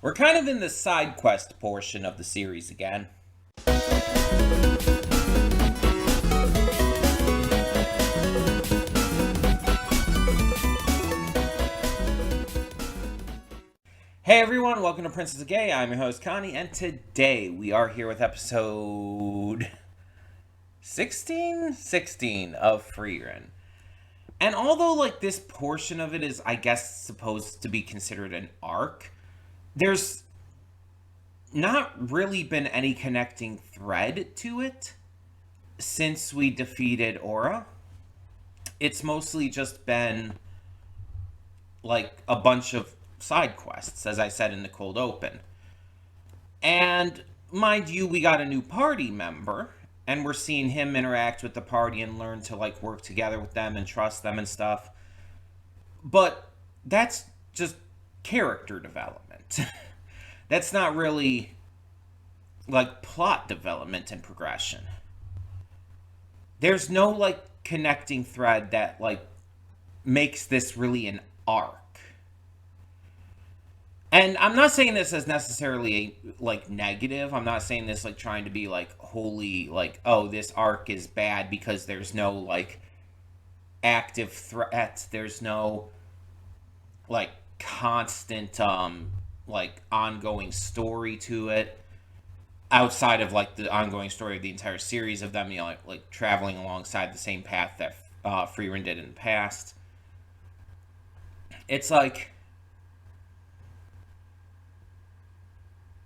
We're kind of in the side quest portion of the series again. Hey everyone, welcome to Princess of Gay. I'm your host Connie, and today we are here with episode 16 of Frieren. And although this portion of it is, I guess, supposed to be considered an arc, there's not really been any connecting thread to it since we defeated Aura. It's mostly just been a bunch of side quests, as I said in the cold open. And mind you, we got a new party member, and we're seeing him interact with the party and learn to work together with them and trust them and stuff. But that's just character development. That's not really plot development and progression. There's no connecting thread that makes this really an arc. And I'm not saying this as necessarily negative. I'm not saying this trying to be wholly oh, this arc is bad because there's no active threats. There's no constant ongoing story to it outside of the ongoing story of the entire series of them, traveling alongside the same path that Frieren did in the past. It's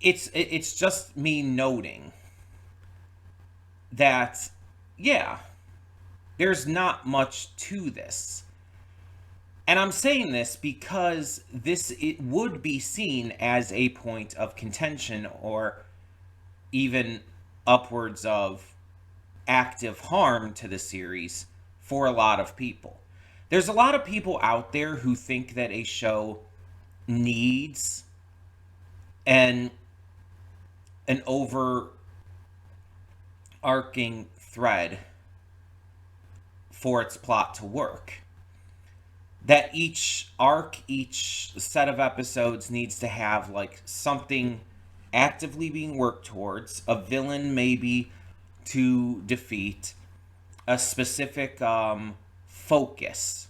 it's just me noting that, yeah, there's not much to this. And I'm saying this because it would be seen as a point of contention or even upwards of active harm to the series for a lot of people. There's a lot of people out there who think that a show needs an overarching thread for its plot to work. That each arc, each set of episodes needs to have something actively being worked towards, a villain maybe to defeat, a specific focus.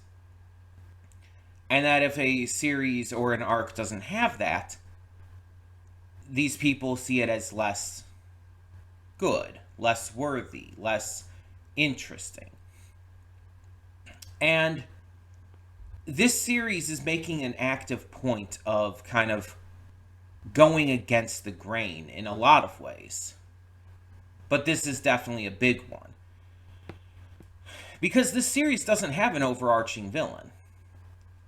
And that if a series or an arc doesn't have that, these people see it as less good, less worthy, less interesting. And this series is making an active point of kind of going against the grain in a lot of ways. But this is definitely a big one. Because this series doesn't have an overarching villain.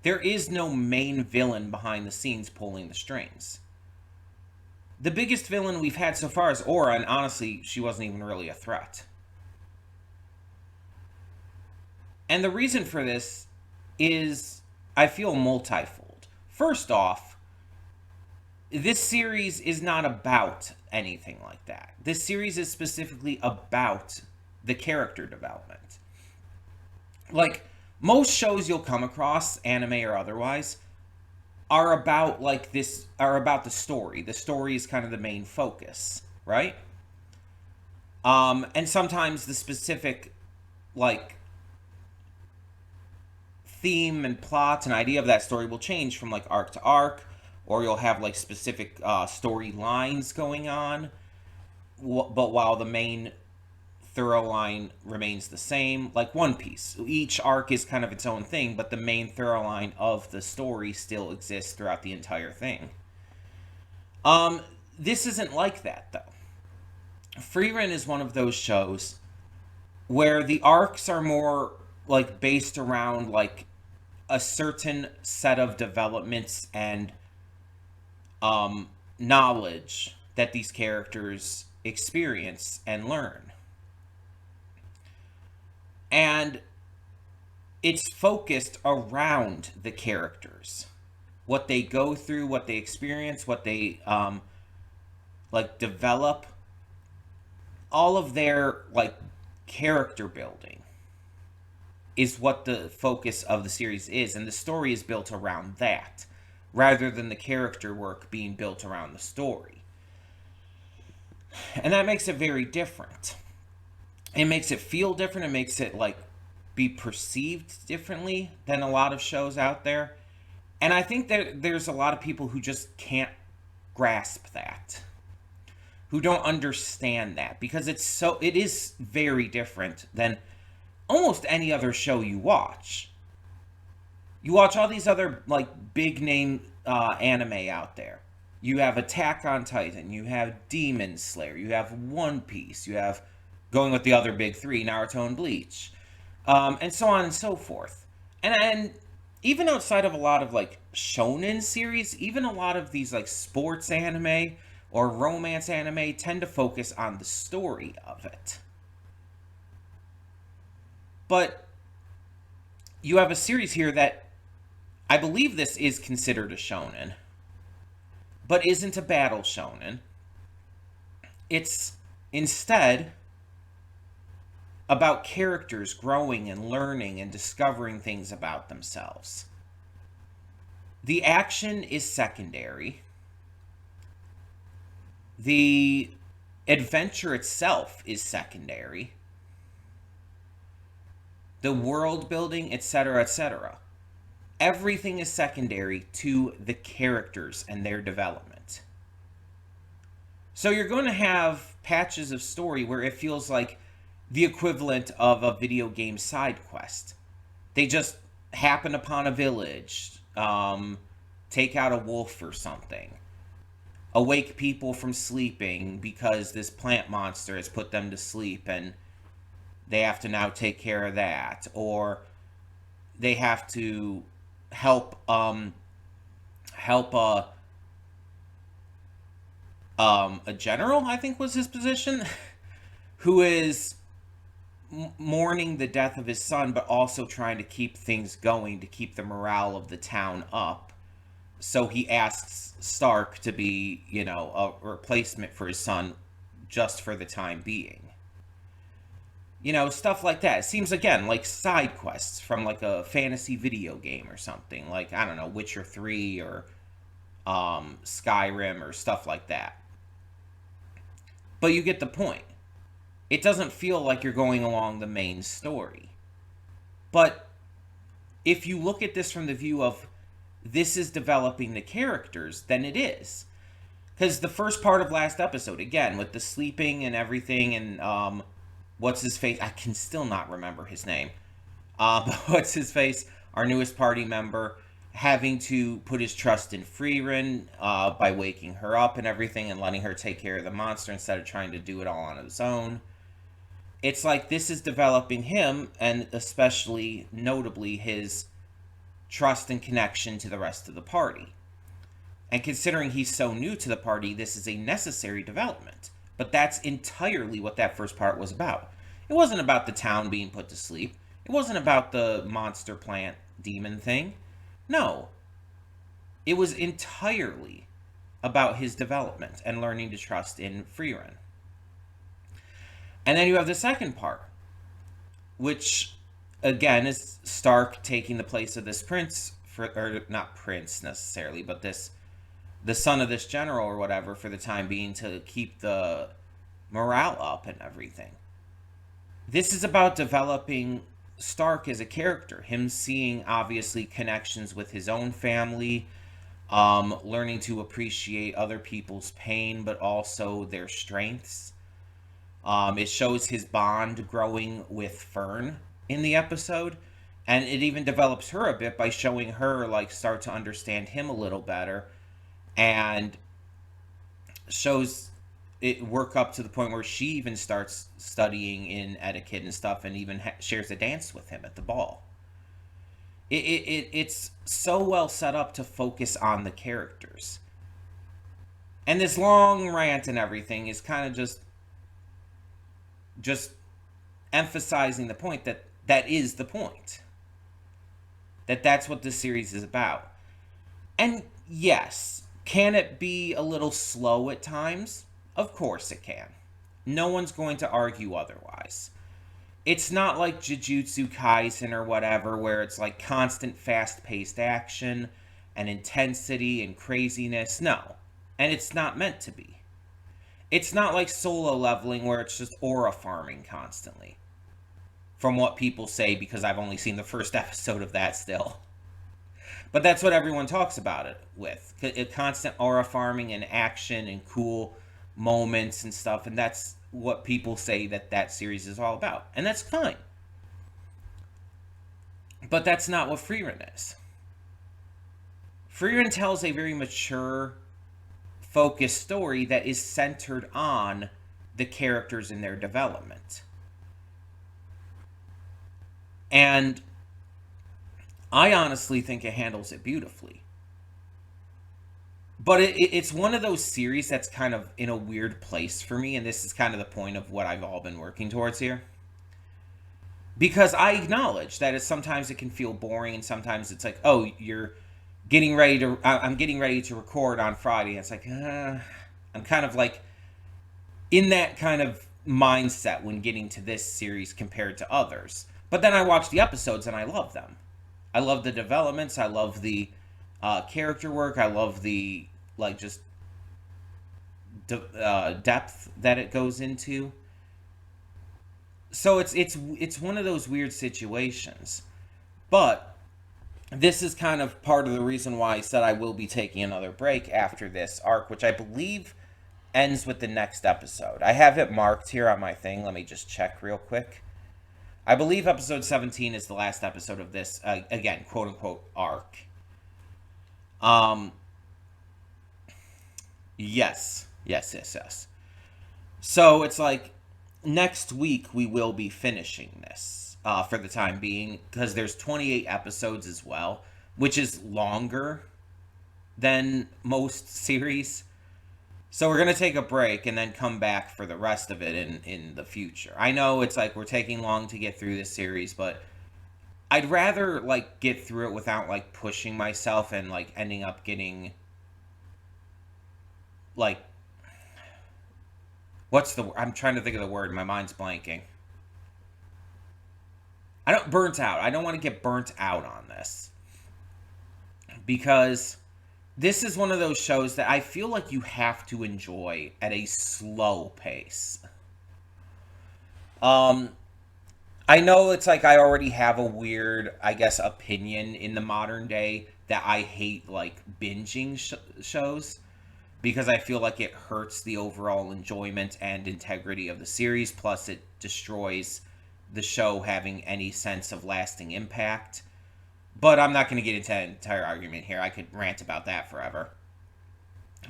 There is no main villain behind the scenes pulling the strings. The biggest villain we've had so far is Aura, and honestly, she wasn't even really a threat. And the reason for this is, I feel, multifold. First off, this series is not about anything like that. This series is specifically about the character development. Most shows you'll come across, anime or otherwise, are about the story. The story is kind of the main focus, right? And sometimes the specific theme and plot and idea of that story will change from arc to arc, or you'll have specific storylines going on, but while the main thorough line remains the same, like One Piece. Each arc is kind of its own thing, but the main thorough line of the story still exists throughout the entire thing. This isn't like that, though. Frieren is one of those shows where the arcs are more based around a certain set of developments and knowledge that these characters experience and learn. And it's focused around the characters. What they go through, what they experience, what they develop. All of their character building is what the focus of the series is, and the story is built around that. rather than the character work being built around the story. And that makes it very different. It makes it feel different. It makes it like be perceived differently than a lot of shows out there. And I think that there's a lot of people who just can't grasp that, who don't understand that, because it is very different than almost any other show you watch. You watch all these other like big name anime out there. You have Attack on Titan, you have Demon Slayer, you have One Piece, you have, going with the other big three, Naruto and Bleach, and so on and so forth. And even outside of a lot of like shonen series, even a lot of these like sports anime or romance anime tend to focus on the story of it. But you have a series here that I believe this is considered a shonen, but isn't a battle shonen. It's instead about characters growing and learning and discovering things about themselves. The action is secondary. The adventure itself is secondary. The world building, etc., etc. Everything is secondary to the characters and their development. So you're going to have patches of story where it feels like the equivalent of a video game side quest. They just happen upon a village, take out a wolf or something, awake people from sleeping because this plant monster has put them to sleep and they have to now take care of that, or they have to help a general, I think was his position, who is mourning the death of his son, but also trying to keep things going to keep the morale of the town up. So he asks Stark to be, a replacement for his son just for the time being. Stuff like that. It seems, again, like side quests from, like, a fantasy video game or something. Like, I don't know, Witcher 3 or Skyrim or stuff like that. But you get the point. It doesn't feel like you're going along the main story. But if you look at this from the view of this is developing the characters, then it is. Because the first part of last episode, again, with the sleeping and everything and... what's his face? I can still not remember his name. But what's his face? Our newest party member having to put his trust in Frieren by waking her up and everything and letting her take care of the monster instead of trying to do it all on his own. It's like this is developing him, and especially notably his trust and connection to the rest of the party. And considering he's so new to the party, this is a necessary development. But that's entirely what that first part was about. It wasn't about the town being put to sleep. It wasn't about the monster plant demon thing. No. It was entirely about his development and learning to trust in Frieren. And then you have the second part, which, again, is Stark taking the place of this prince, or not prince necessarily, but the son of this general or whatever for the time being to keep the morale up and everything. This is about developing Stark as a character, him seeing obviously connections with his own family, learning to appreciate other people's pain but also their strengths. It shows his bond growing with Fern in the episode, and it even develops her a bit by showing her like start to understand him a little better, and shows it work up to the point where she even starts studying in etiquette and stuff, and even shares a dance with him at the ball. It's so well set up to focus on the characters, and this long rant and everything is kind of just emphasizing the point that is the point, that's what this series is about. And yes, can it be a little slow at times? Of course it can. No one's going to argue otherwise. It's not like Jujutsu Kaisen or whatever, where it's like constant fast-paced action and intensity and craziness. No. And it's not meant to be. It's not like Solo Leveling where it's just aura farming constantly. From what people say, because I've only seen the first episode of that still. But that's what everyone talks about it with. Constant aura farming and action and cool moments and stuff. And that's what people say that series is all about. And that's fine. But that's not what Frieren is. Frieren tells a very mature, focused story that is centered on the characters and their development. And I honestly think it handles it beautifully. But it's one of those series that's kind of in a weird place for me, and this is kind of the point of what I've all been working towards here. Because I acknowledge that sometimes it can feel boring, and sometimes it's like, oh, I'm getting ready to record on Friday, and it's like, I'm kind of like in that kind of mindset when getting to this series compared to others. But then I watch the episodes and I love them. I love the developments. I love the character work. I love the depth that it goes into. So it's one of those weird situations. But this is kind of part of the reason why I said I will be taking another break after this arc, which I believe ends with the next episode. I have it marked here on my thing. Let me just check real quick. I believe episode 17 is the last episode of this, again, quote-unquote, arc. Yes. So it's like, next week we will be finishing this, for the time being, because there's 28 episodes as well, which is longer than most series. So we're going to take a break and then come back for the rest of it in the future. I know it's like we're taking long to get through this series, but I'd rather get through it without pushing myself and ending up getting I'm trying to think of the word. My mind's blanking. Burnt out. I don't want to get burnt out on this. Because this is one of those shows that I feel like you have to enjoy at a slow pace. I know it's like I already have a weird, I guess, opinion in the modern day that I hate binging shows, because I feel like it hurts the overall enjoyment and integrity of the series, plus it destroys the show having any sense of lasting impact. But I'm not going to get into an entire argument here. I could rant about that forever.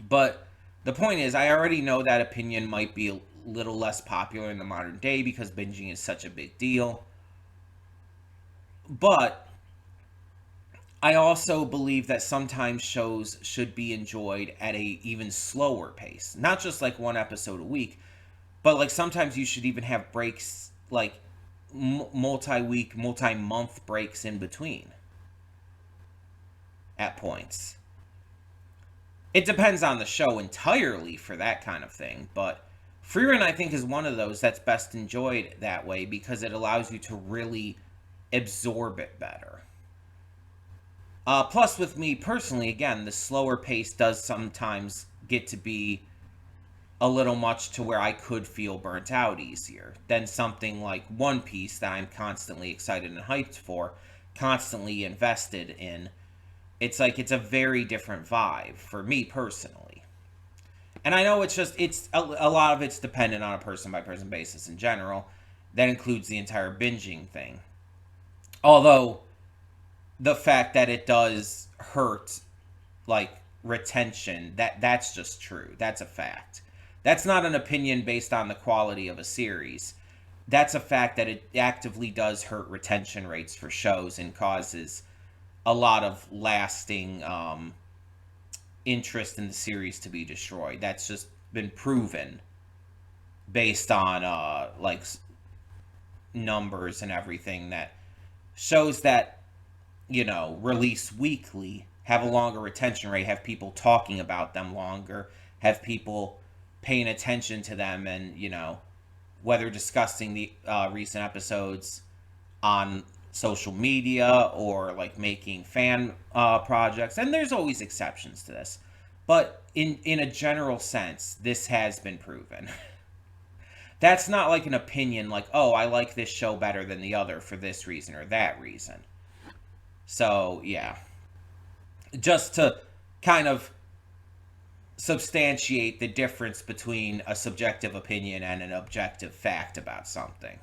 But the point is, I already know that opinion might be a little less popular in the modern day because binging is such a big deal. But I also believe that sometimes shows should be enjoyed at a even slower pace. Not just one episode a week, but sometimes you should even have breaks, multi-week, multi-month breaks in between. At points. It depends on the show entirely for that kind of thing, but Frieren, I think, is one of those that's best enjoyed that way because it allows you to really absorb it better. Plus, with me personally, again, the slower pace does sometimes get to be a little much to where I could feel burnt out easier than something like One Piece that I'm constantly excited and hyped for, constantly invested in. It's a very different vibe for me personally. And I know it's a lot of it's dependent on a person-by-person basis in general. That includes the entire binging thing. Although, the fact that it does hurt, retention, that's just true. That's a fact. That's not an opinion based on the quality of a series. That's a fact that it actively does hurt retention rates for shows and causes a lot of lasting interest in the series to be destroyed. That's just been proven based on numbers and everything, that shows that release weekly have a longer retention rate, have people talking about them longer, have people paying attention to them, and whether discussing the recent episodes on social media or like making fan projects, and there's always exceptions to this, but in a general sense, this has been proven. That's not like an opinion, like, oh, I like this show better than the other for this reason or that reason. So yeah, just to kind of substantiate the difference between a subjective opinion and an objective fact about something.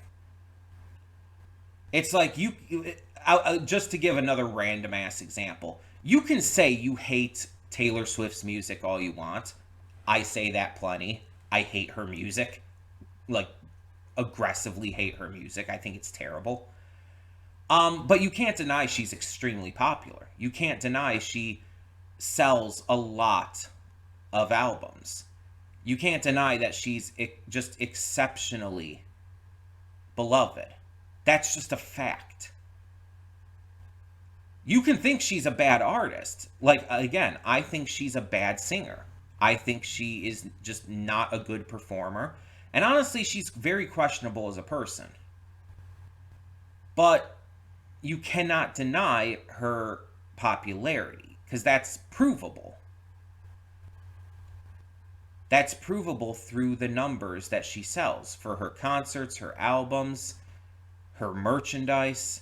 It's like just to give another random ass example, you can say you hate Taylor Swift's music all you want. I say that plenty. I hate her music. Like, aggressively hate her music. I think it's terrible. But you can't deny she's extremely popular. You can't deny she sells a lot of albums. You can't deny that she's just exceptionally beloved. That's just a fact. You can think she's a bad artist. Like, again, I think she's a bad singer. I think she is just not a good performer. And honestly, she's very questionable as a person. But you cannot deny her popularity, because that's provable. That's provable through the numbers that she sells for her concerts, her albums, her merchandise.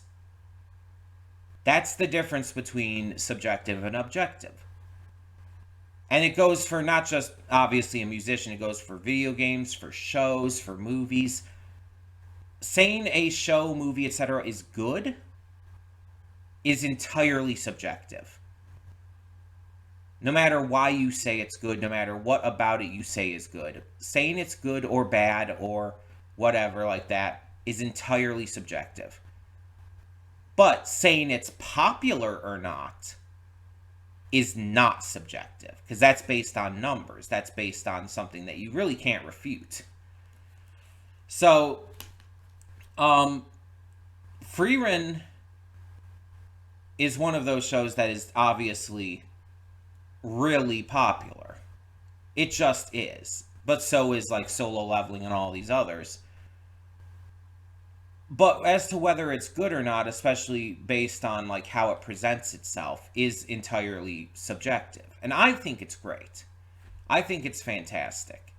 That's the difference between subjective and objective. And it goes for not just, obviously, a musician. It goes for video games, for shows, for movies. Saying a show, movie, etc. is good is entirely subjective. No matter why you say it's good, no matter what about it you say is good, saying it's good or bad or whatever like that is entirely subjective. But saying it's popular or not is not subjective, because that's based on numbers. That's based on something that you really can't refute. So, Frieren is one of those shows that is obviously really popular. It just is. But so is like Solo Leveling and all these others. But as to whether it's good or not, especially based on like how it presents itself, is entirely subjective. And I think it's great. I think it's fantastic.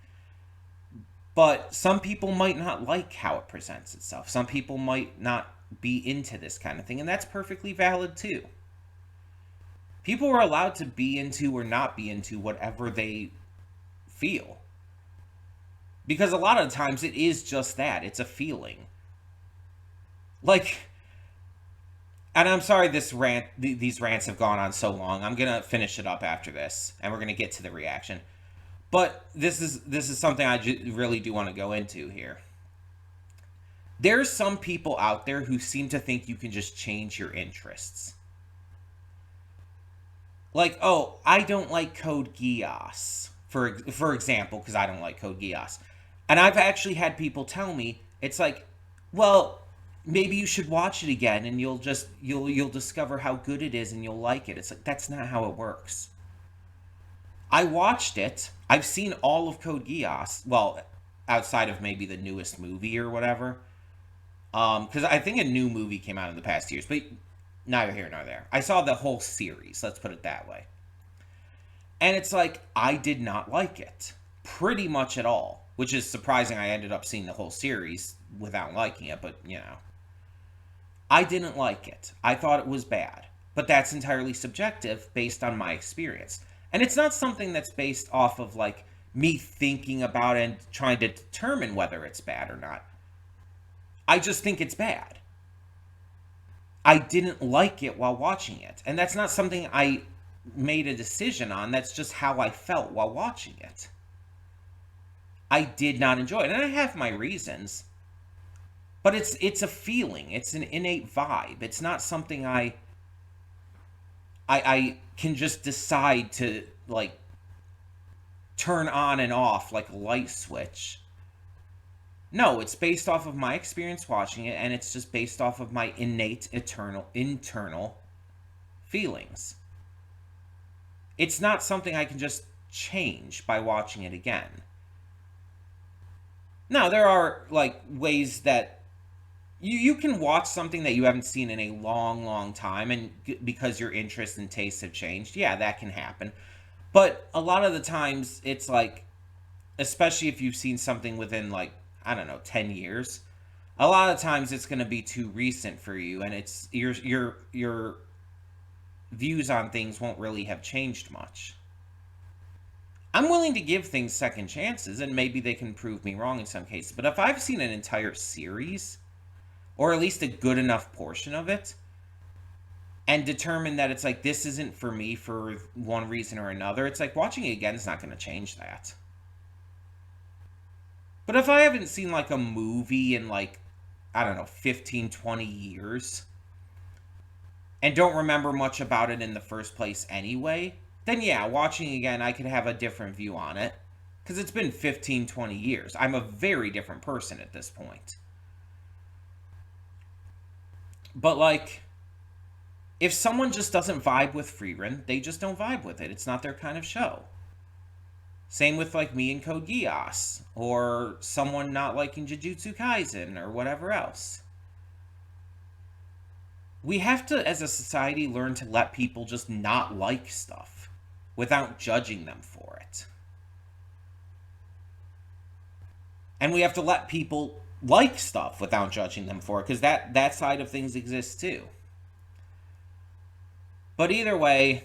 But some people might not like how it presents itself. Some people might not be into this kind of thing, and that's perfectly valid too. People are allowed to be into or not be into whatever they feel. Because a lot of times it is just that. It's a feeling. Like, and I'm sorry these rants have gone on so long. I'm going to finish it up after this, and we're going to get to the reaction. But this is something I really do want to go into here. There's some people out there who seem to think you can just change your interests. Like, oh, I don't like Code Geass, for example, because I don't like Code Geass. And I've actually had people tell me, it's like, well, maybe you should watch it again and you'll discover how good it is and you'll like it. It's like, that's not how it works. I watched it. I've seen all of Code Geass. Well, outside of maybe the newest movie or whatever. Because I think a new movie came out in the past years, but neither here nor there. I saw the whole series, let's put it that way. And it's like, I did not like it. Pretty much at all. Which is surprising. I ended up seeing the whole series without liking it, but, you know. I didn't like it. I thought it was bad. But that's entirely subjective based on my experience. And it's not something that's based off of, like, me thinking about it and trying to determine whether it's bad or not. I just think it's bad. I didn't like it while watching it. And that's not something I made a decision on. That's just how I felt while watching it. I did not enjoy it. And I have my reasons. But it's a feeling. It's an innate vibe. It's not something I can just decide to, like, turn on and off like a light switch. No, it's based off of my experience watching it, and it's just based off of my innate, internal feelings. It's not something I can just change by watching it again. Now, there are, like, ways that you can watch something that you haven't seen in a long, long time, and because your interests and tastes have changed, yeah, that can happen. But a lot of the times, it's like, especially if you've seen something within like, I don't know, 10 years. A lot of times, it's going to be too recent for you, and it's your views on things won't really have changed much. I'm willing to give things second chances, and maybe they can prove me wrong in some cases. But if I've seen an entire series, or at least a good enough portion of it, and determine that it's like this isn't for me for one reason or another, it's like watching it again is not going to change that. But if I haven't seen like a movie in like, I don't know, 15, 20 years, and don't remember much about it in the first place anyway, then yeah, watching again, I could have a different view on it. Because it's been 15, 20 years. I'm a very different person at this point. But like, if someone just doesn't vibe with Frieren, they just don't vibe with it. It's not their kind of show. Same with like me and Code Geass, or someone not liking Jujutsu Kaisen, or whatever else. We have to, as a society, learn to let people just not like stuff without judging them for it. And we have to let people like stuff without judging them for it, because that side of things exists too. But either way,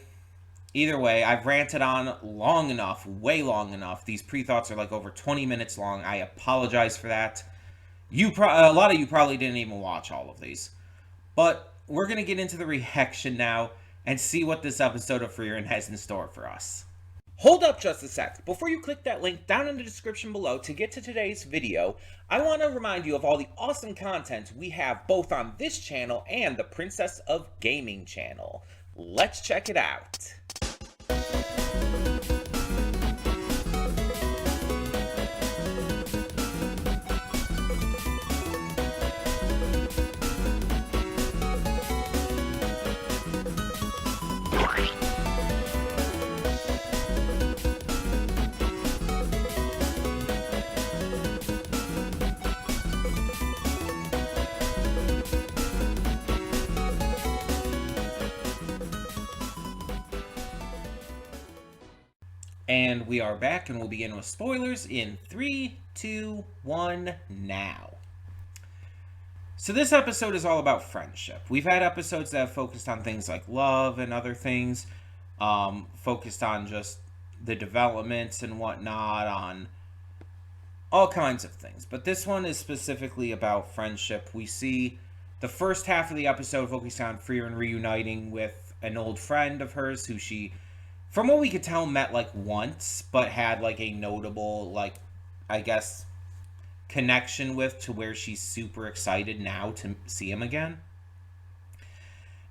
I've ranted on long enough, way long enough. These pre-thoughts are like over 20 minutes long. I apologize for that. A lot of you probably didn't even watch all of these. But we're going to get into the reaction now and see what this episode of Frieren has in store for us. Hold up just a sec. Before you click that link down in the description below to get to today's video, I want to remind you of all the awesome content we have both on this channel and the Princess of Gaming channel. Let's check it out. And we are back, and we'll begin with spoilers in 3, 2, 1, now. So this episode is all about friendship. We've had episodes that have focused on things like love and other things, focused on just the developments and whatnot, on all kinds of things. But this one is specifically about friendship. We see the first half of the episode focused on Frieren reuniting with an old friend of hers who she, from what we could tell, met like once, but had like a notable, like, I guess, connection with, to where she's super excited now to see him again.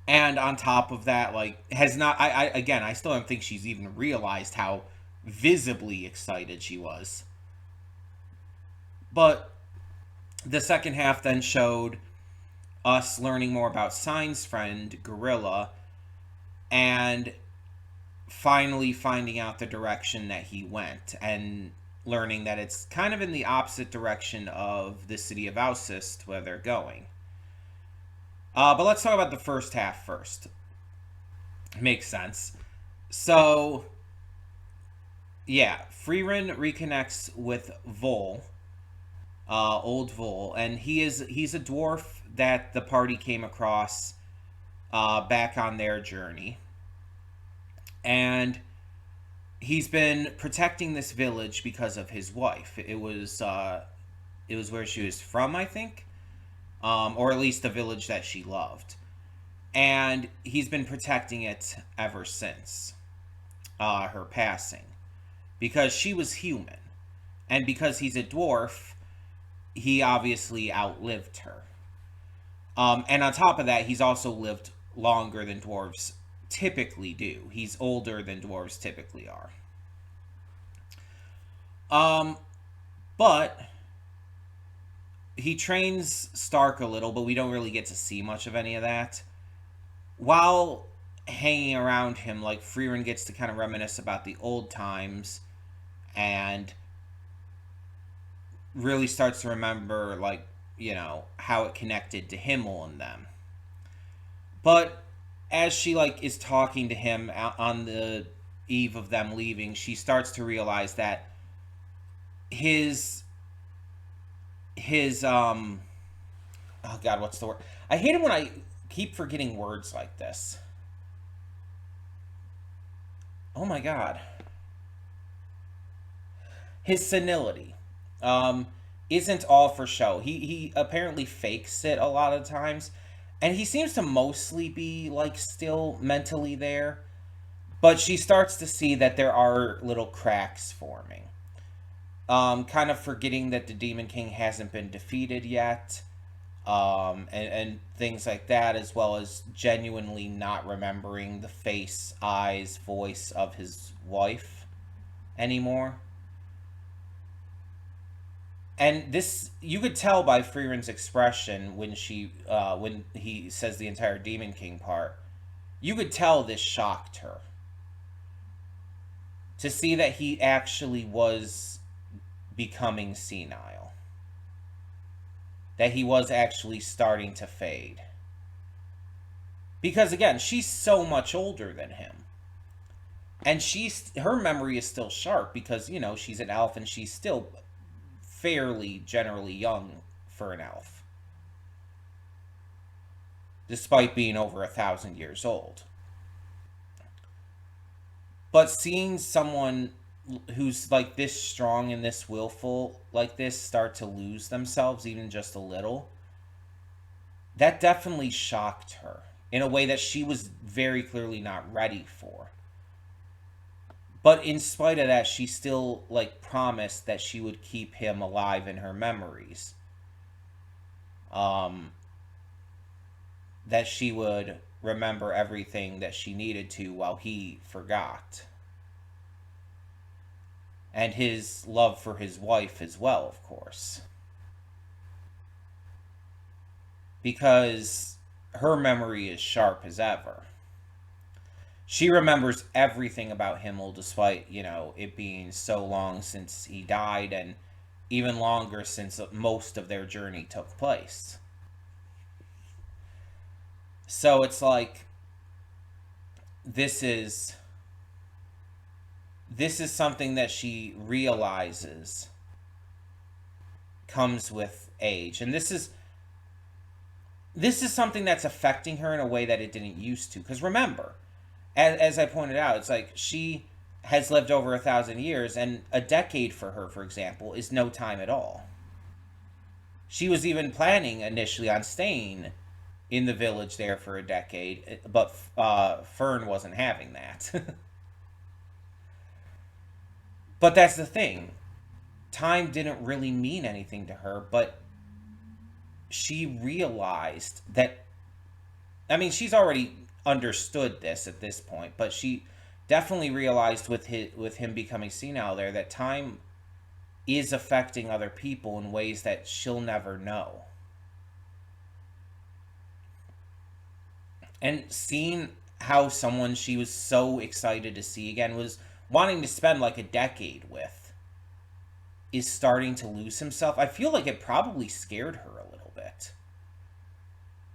And on top of that, like, has not, I still don't think she's even realized how visibly excited she was. But the second half then showed us learning more about Sign's friend, Gorilla, and finally finding out the direction that he went, and learning that it's kind of in the opposite direction of the city of Alcest where they're going. But let's talk about the first half first. Makes sense. So, yeah, Frieren reconnects with Vol, old Vol, and he's a dwarf that the party came across back on their journey. And he's been protecting this village because of his wife. It was where she was from, I think, or at least the village that she loved. And he's been protecting it ever since her passing, because she was human, and because he's a dwarf, he obviously outlived her. And on top of that, he's also lived longer than dwarves typically do. He's older than dwarves typically are. But he trains Stark a little, but we don't really get to see much of any of that. While hanging around him, like, Frieren gets to kind of reminisce about the old times, and really starts to remember, like, how it connected to Himmel and them. But as she like is talking to him on the eve of them leaving, she starts to realize that his oh god, what's the word? I hate it when I keep forgetting words like this. Oh my god. His senility isn't all for show. He apparently fakes it a lot of times, and he seems to mostly be like still mentally there. But she starts to see that there are little cracks forming. Kind of forgetting that the Demon King hasn't been defeated yet, and things like that, as well as genuinely not remembering the face, eyes, voice of his wife anymore. And this, you could tell by Frieren's expression when he says the entire Demon King part. You could tell this shocked her to see that he actually was becoming senile, that he was actually starting to fade. Because again, she's so much older than him, and her memory is still sharp because she's an elf and she's still fairly generally young for an elf, despite being over 1,000 years old. But seeing someone who's like this strong and this willful like this start to lose themselves even just a little, that definitely shocked her in a way that she was very clearly not ready for. But in spite of that, she still like promised that she would keep him alive in her memories. That she would remember everything that she needed to while he forgot. And his love for his wife as well, of course. Because her memory is sharp as ever. She remembers everything about Himmel, despite, it being so long since he died and even longer since most of their journey took place. So it's like, this is something that she realizes comes with age. And this is something that's affecting her in a way that it didn't used to. Because remember, as I pointed out, it's like she has lived over 1,000 years, and a decade for her, for example, is no time at all. She was even planning initially on staying in the village there for a decade, but Fern wasn't having that. But that's the thing. Time didn't really mean anything to her, but she realized that, she's already understood this at this point, but she definitely realized with him becoming senile there that time is affecting other people in ways that she'll never know. And seeing how someone she was so excited to see again, was wanting to spend like a decade with, is starting to lose himself, I feel like it probably scared her a little bit.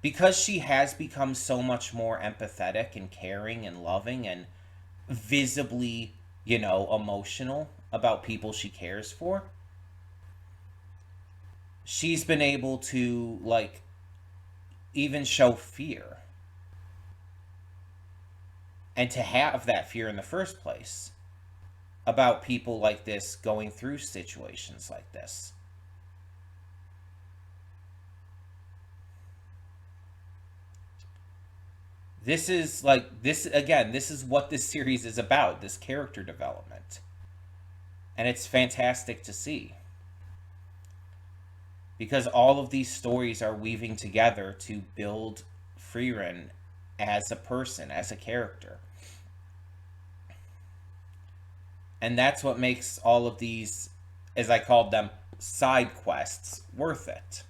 Because she has become so much more empathetic and caring and loving and visibly, emotional about people she cares for. She's been able to, like, even show fear. And to have that fear in the first place about people like this going through situations like this. This is what this series is about, this character development. And it's fantastic to see. Because all of these stories are weaving together to build Frieren as a person, as a character. And that's what makes all of these, as I called them, side quests, worth it.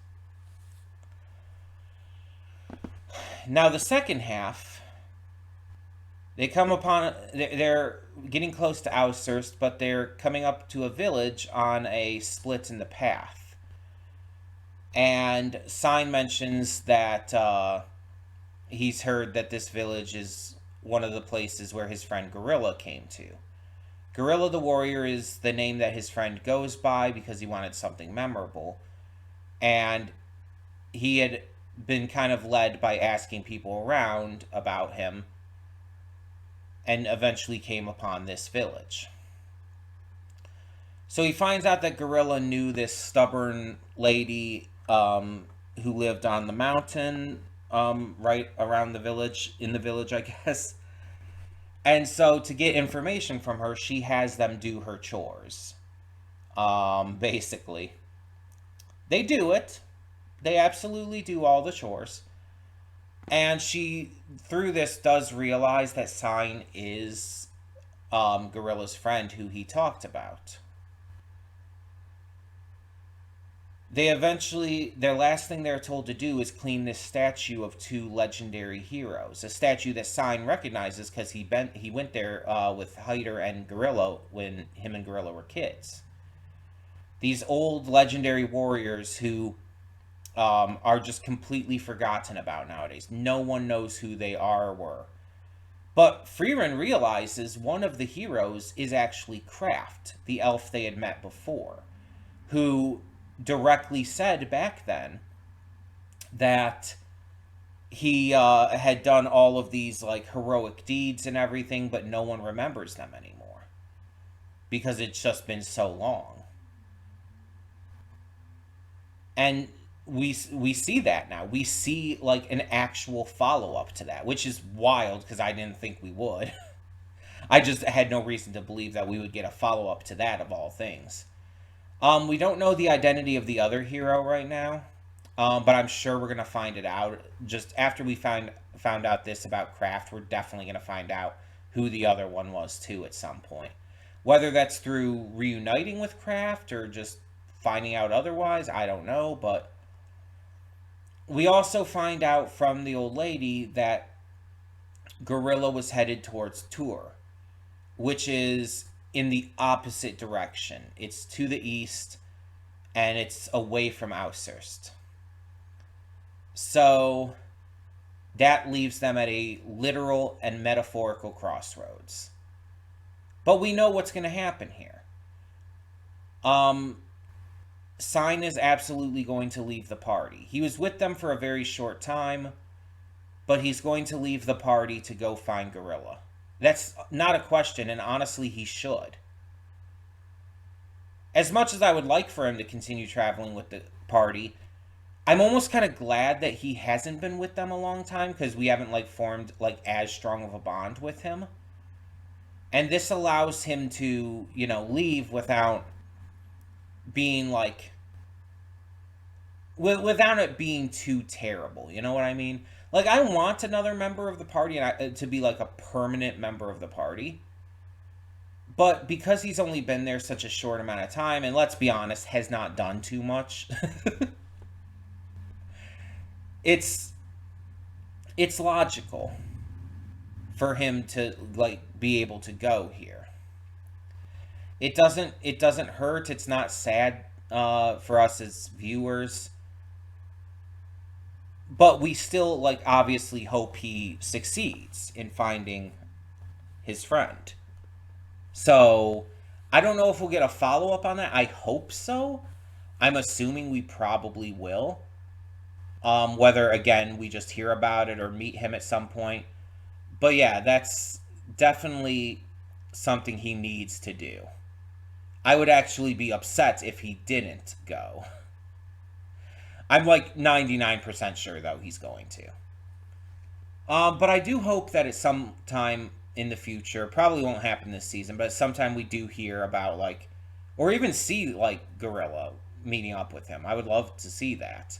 Now, the second half, they're getting close to Aushurst, but they're coming up to a village on a split in the path. And Sign mentions that he's heard that this village is one of the places where his friend Gorilla came to. Gorilla the Warrior is the name that his friend goes by because he wanted something memorable. And he had been kind of led by asking people around about him and eventually came upon this village. So he finds out that Gorilla knew this stubborn lady who lived on the mountain right around the village, in the village, I guess. And so to get information from her, she has them do her chores. Basically. They do it. They absolutely do all the chores. And she, through this, does realize that Sign is Gorilla's friend who he talked about. They eventually, their last thing they're told to do is clean this statue of two legendary heroes. A statue that Sign recognizes because he went there with Hyder and Gorilla when him and Gorilla were kids. These old legendary warriors who are just completely forgotten about nowadays. No one knows who they are or were. But Frieren realizes one of the heroes is actually Kraft, the elf they had met before, who directly said back then that he had done all of these like heroic deeds and everything, but no one remembers them anymore because it's just been so long. And we see that now. We see like an actual follow up to that, which is wild because I didn't think we would. I just had no reason to believe that we would get a follow up to that of all things. We don't know the identity of the other hero right now, but I'm sure we're gonna find it out. Just after we found out this about Kraft, we're definitely gonna find out who the other one was too at some point. Whether that's through reuniting with Kraft or just finding out otherwise, I don't know. But we also find out from the old lady that Gorilla was headed towards Tours, which is in the opposite direction. It's to the east, and it's away from Aushurst. So that leaves them at a literal and metaphorical crossroads. But we know what's going to happen here. Sign is absolutely going to leave the party. He was with them for a very short time, but he's going to leave the party to go find Gorilla. That's not a question, and honestly, he should. As much as I would like for him to continue traveling with the party, I'm almost kind of glad that he hasn't been with them a long time because we haven't like formed like as strong of a bond with him. And this allows him to, leave without being like without it being too terrible. You know what I mean? Like, I want another member of the party to be like a permanent member of the party. But because he's only been there such a short amount of time, and let's be honest, has not done too much, it's logical for him to like be able to go here. It doesn't hurt. It's not sad for us as viewers. But we still, like, obviously hope he succeeds in finding his friend. So, I don't know if we'll get a follow-up on that. I hope so. I'm assuming we probably will. Whether, again, we just hear about it or meet him at some point. But yeah, that's definitely something he needs to do. I would actually be upset if he didn't go. I'm like 99% sure, though, he's going to. But I do hope that at some time in the future, probably won't happen this season, but sometime we do hear about, like, or even see, like, Gorilla meeting up with him. I would love to see that.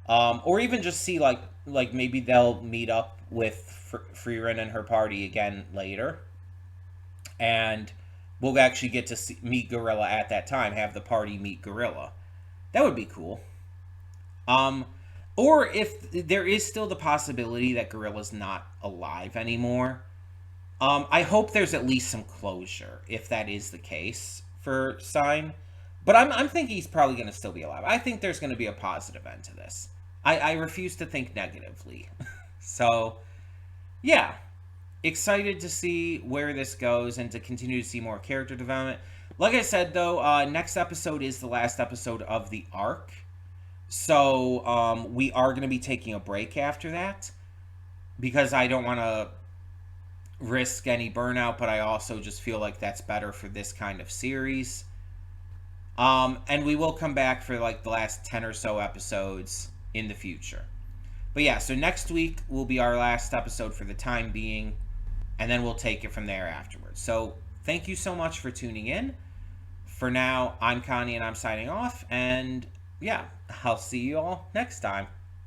Or even just see, like maybe they'll meet up with Frieren and her party again later. And we'll actually get to meet Gorilla at that time, have the party meet Gorilla. That would be cool. Or if there is still the possibility that Gorilla's not alive anymore, I hope there's at least some closure, if that is the case for Sign. But I'm thinking he's probably going to still be alive. I think there's going to be a positive end to this. I refuse to think negatively. So, yeah. Excited to see where this goes and to continue to see more character development. Like I said, though, next episode is the last episode of the arc. So, we are going to be taking a break after that because I don't want to risk any burnout, but I also just feel like that's better for this kind of series. And we will come back for like the last 10 or so episodes in the future. But yeah, so next week will be our last episode for the time being, and then we'll take it from there afterwards. So thank you so much for tuning in. For now, I'm Connie and I'm signing off, and yeah, I'll see you all next time.